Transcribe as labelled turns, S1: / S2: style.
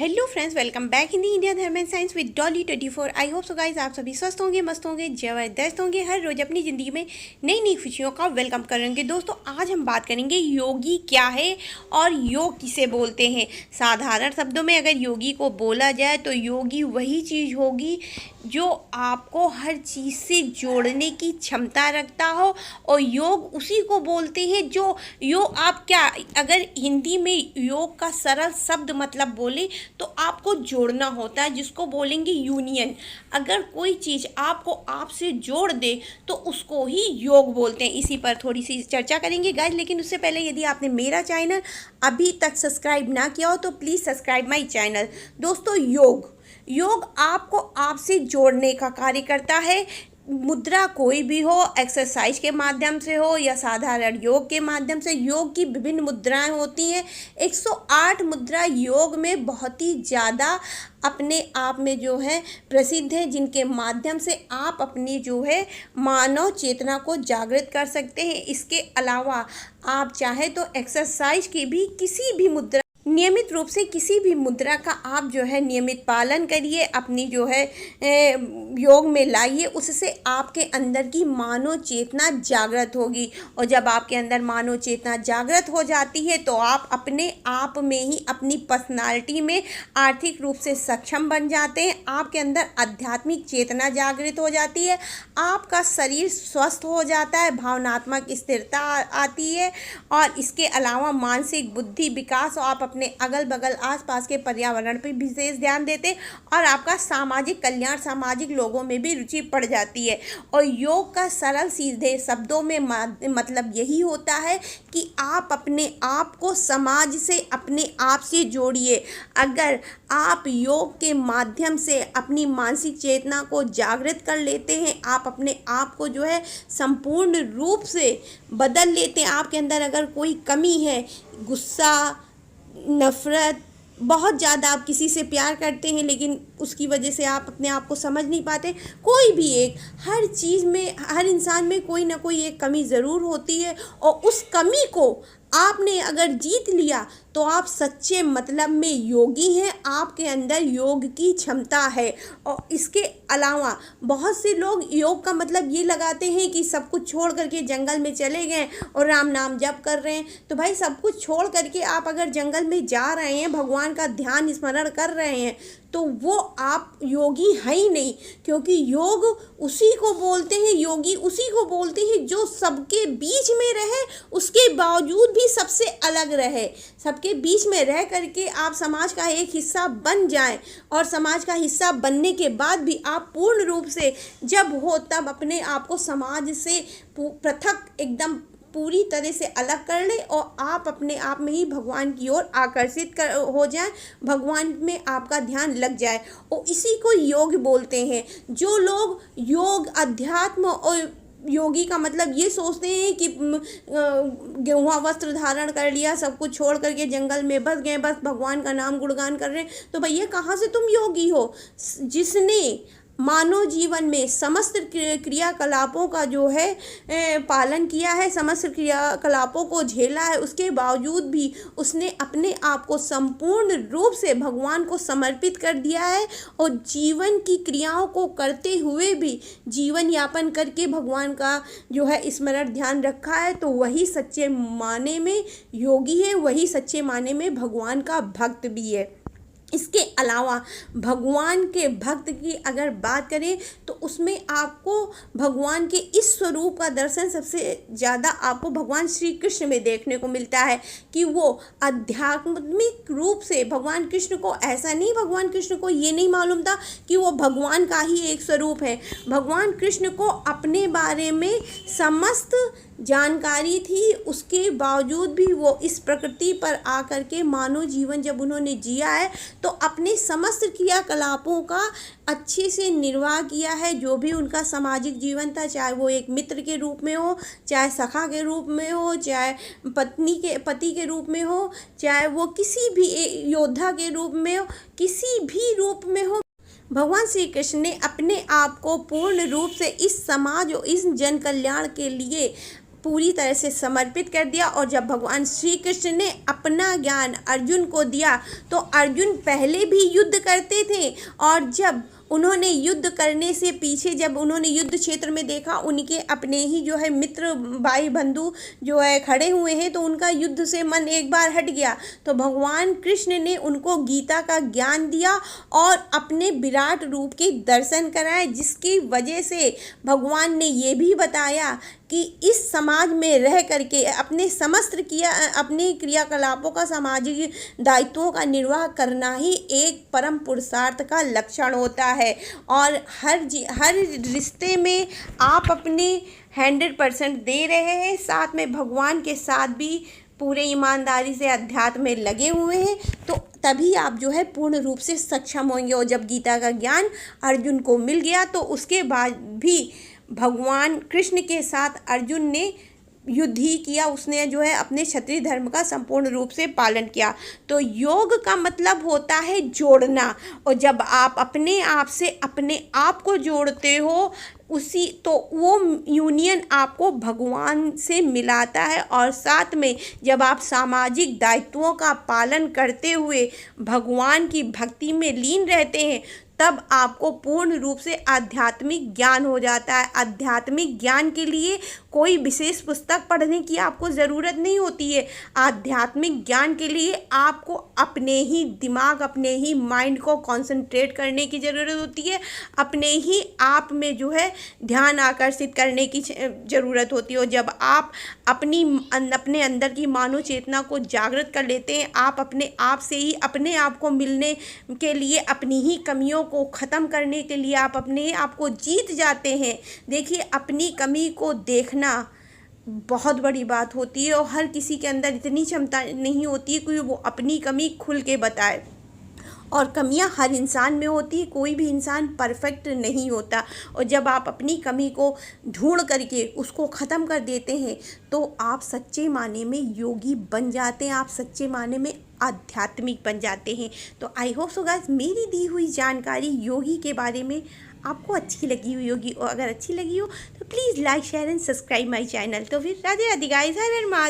S1: Hello friends, welcome back Hindi India Dharm and science with Dolly 24। I hope so guys आप सभी स्वस्थ होंगे, मस्त होंगे, ज़बरदस्त होंगे, हर रोज़ अपनी ज़िंदगी में नई नई खुशियों का वेलकम करेंगे। दोस्तों, आज हम बात करेंगे योगी क्या है और योग किसे बोलते हैं। साधारण शब्दों में अगर योगी को बोला जाए तो योगी वही चीज़ होगी जो आपको हर चीज़ से जोड़ने की क्षमता रखता हो, और योग उसी को बोलते हैं जो योग आप क्या, अगर हिंदी में योग का सरल शब्द मतलब बोले तो आपको जोड़ना होता है, जिसको बोलेंगे यूनियन। अगर कोई चीज़ आपको आपसे जोड़ दे तो उसको ही योग बोलते हैं। इसी पर थोड़ी सी चर्चा करेंगे गाइस, लेकिन उससे पहले यदि आपने मेरा चैनल अभी तक सब्सक्राइब ना किया हो तो प्लीज़ सब्सक्राइब माई चैनल। दोस्तों, योग आपको आपसे जोड़ने का कार्य करता है। मुद्रा कोई भी हो, एक्सरसाइज के माध्यम से हो या साधारण योग के माध्यम से। योग की विभिन्न मुद्राएं होती हैं। 108 मुद्रा योग में बहुत ही ज़्यादा अपने आप में जो है प्रसिद्ध है, जिनके माध्यम से आप अपनी जो है मानव चेतना को जागृत कर सकते हैं। इसके अलावा आप चाहे तो एक्सरसाइज की भी किसी भी मुद्रा, नियमित रूप से किसी भी मुद्रा का आप जो है नियमित पालन करिए, अपनी जो है योग में लाइए। उससे आपके अंदर की मानव चेतना जागृत होगी, और जब आपके अंदर मानव चेतना जागृत हो जाती है तो आप अपने आप में ही अपनी पर्सनालिटी में आर्थिक रूप से सक्षम बन जाते हैं। आपके अंदर आध्यात्मिक चेतना जागृत हो जाती है, आपका शरीर स्वस्थ हो जाता है, भावनात्मक स्थिरता आती है, और इसके अलावा मानसिक बुद्धि विकास, और आप अपने अगल बगल आसपास के पर्यावरण पर विशेष ध्यान देते, और आपका सामाजिक कल्याण, सामाजिक लोगों में भी रुचि पड़ जाती है। और योग का सरल सीधे शब्दों में मतलब यही होता है कि आप अपने आप को समाज से, अपने आप से जोड़िए। अगर आप योग के माध्यम से अपनी मानसिक चेतना को जागृत कर लेते हैं, आप अपने आप को जो है संपूर्ण रूप से बदल लेते हैं। आपके अंदर अगर कोई कमी है, गुस्सा, नफ़रत, बहुत ज़्यादा आप किसी से प्यार करते हैं लेकिन उसकी वजह से आप अपने आप को समझ नहीं पाते, कोई भी एक, हर चीज़ में, हर इंसान में कोई ना कोई एक कमी ज़रूर होती है, और उस कमी को आपने अगर जीत लिया तो आप सच्चे मतलब में योगी हैं। आपके अंदर योग की क्षमता है। और इसके अलावा बहुत से लोग योग का मतलब ये लगाते हैं कि सब कुछ छोड़ करके जंगल में चले गए और राम नाम जप कर रहे हैं। तो भाई, सब कुछ छोड़ करके आप अगर जंगल में जा रहे हैं, भगवान का ध्यान स्मरण कर रहे हैं, तो वो आप योगी हैं ही नहीं। क्योंकि योग उसी को बोलते हैं, योगी उसी को बोलते हैं जो सबके बीच में रहे, उसके बावजूद भी सबसे अलग रहे। सबके बीच में रह करके आप समाज का एक हिस्सा बन जाएं, और समाज का हिस्सा बनने के बाद भी आप पूर्ण रूप से जब हो तब अपने आप को समाज से पृथक, एकदम पूरी तरह से अलग कर ले, और आप अपने आप में ही भगवान की ओर आकर्षित हो जाए, भगवान में आपका ध्यान लग जाए, और इसी को योग बोलते हैं। जो लोग योग, अध्यात्म और योगी का मतलब ये सोचते हैं कि गेरुआ वस्त्र धारण कर लिया, सब कुछ छोड़ करके जंगल में बस गए, बस भगवान का नाम गुणगान कर रहे हैं, तो भैया कहाँ से तुम योगी हो? जिसने मानव जीवन में समस्त क्रियाकलापों का जो है पालन किया है, समस्त क्रियाकलापों को झेला है, उसके बावजूद भी उसने अपने आप को संपूर्ण रूप से भगवान को समर्पित कर दिया है, और जीवन की क्रियाओं को करते हुए भी जीवन यापन करके भगवान का जो है स्मरण ध्यान रखा है, तो वही सच्चे माने में योगी है, वही सच्चे माने में भगवान का भक्त भी है। इसके अलावा भगवान के भक्त की अगर बात करें तो उसमें आपको भगवान के इस स्वरूप का दर्शन सबसे ज़्यादा आपको भगवान श्री कृष्ण में देखने को मिलता है, कि वो आध्यात्मिक रूप से भगवान कृष्ण को, ऐसा नहीं भगवान कृष्ण को ये नहीं मालूम था कि वो भगवान का ही एक स्वरूप है। भगवान कृष्ण को अपने बारे में समस्त जानकारी थी, उसके बावजूद भी वो इस प्रकृति पर आकर के मानव जीवन जब उन्होंने जिया है तो अपने समस्त क्रियाकलापों का अच्छे से निर्वाह किया है। जो भी उनका सामाजिक जीवन था, चाहे वो एक मित्र के रूप में हो, चाहे सखा के रूप में हो, चाहे पति के रूप में हो, चाहे वो किसी भी योद्धा के रूप में हो, किसी भी रूप में हो, भगवान श्री कृष्ण ने अपने आप को पूर्ण रूप से इस समाज और इस जन कल्याण के लिए पूरी तरह से समर्पित कर दिया। और जब भगवान श्री कृष्ण ने अपना ज्ञान अर्जुन को दिया तो अर्जुन पहले भी युद्ध करते थे, और जब उन्होंने युद्ध करने से पीछे जब उन्होंने युद्ध क्षेत्र में देखा उनके अपने ही जो है मित्र भाई बंधु जो है खड़े हुए हैं, तो उनका युद्ध से मन एक बार हट गया। तो भगवान कृष्ण ने उनको गीता का ज्ञान दिया और अपने विराट रूप के दर्शन कराए, जिसकी वजह से भगवान ने ये भी बताया कि इस समाज में रह करके अपने क्रियाकलापों का सामाजिक दायित्वों का निर्वाह करना ही एक परम पुरुषार्थ का लक्षण होता है। और हर रिश्ते में आप अपने 100% दे रहे हैं, साथ में भगवान के साथ भी पूरे ईमानदारी से अध्यात्म में लगे हुए हैं, तो तभी आप जो है पूर्ण रूप से सक्षम होंगे। और जब गीता का ज्ञान अर्जुन को मिल गया तो उसके बाद भी भगवान कृष्ण के साथ अर्जुन ने युद्ध ही किया, उसने जो है अपने क्षत्रिय धर्म का संपूर्ण रूप से पालन किया। तो योग का मतलब होता है जोड़ना, और जब आप अपने आप से अपने आप को जोड़ते हो तो वो यूनियन आपको भगवान से मिलाता है। और साथ में जब आप सामाजिक दायित्वों का पालन करते हुए भगवान की भक्ति में लीन रहते हैं, तब आपको पूर्ण रूप से आध्यात्मिक ज्ञान हो जाता है। आध्यात्मिक ज्ञान के लिए कोई विशेष पुस्तक पढ़ने की आपको ज़रूरत नहीं होती है। आध्यात्मिक ज्ञान के लिए आपको अपने ही दिमाग, अपने ही माइंड को कंसंट्रेट करने की ज़रूरत होती है, अपने ही आप में जो है ध्यान आकर्षित करने की ज़रूरत होती है। और जब आप अपने अंदर की मानव चेतना को जागृत कर लेते हैं, आप अपने आप से ही अपने आप को मिलने के लिए, अपनी ही कमियों को ख़त्म करने के लिए आप अपने आप को जीत जाते हैं। देखिए, अपनी कमी को देखना बहुत बड़ी बात होती है, और हर किसी के अंदर इतनी क्षमता नहीं होती है कि वो अपनी कमी खुल के बताए। और कमियां हर इंसान में होती है, कोई भी इंसान परफेक्ट नहीं होता। और जब आप अपनी कमी को ढूंढ करके उसको ख़त्म कर देते हैं तो आप सच्चे माने में योगी बन जाते हैं, आप सच्चे माने में आध्यात्मिक बन जाते हैं। तो आई होप सो गाइस मेरी दी हुई जानकारी योगी के बारे में आपको अच्छी लगी हुई होगी, और अगर अच्छी लगी हो तो please like share and subscribe my channel. तो फिर राधे राधे गाइस, हर हर महादेव।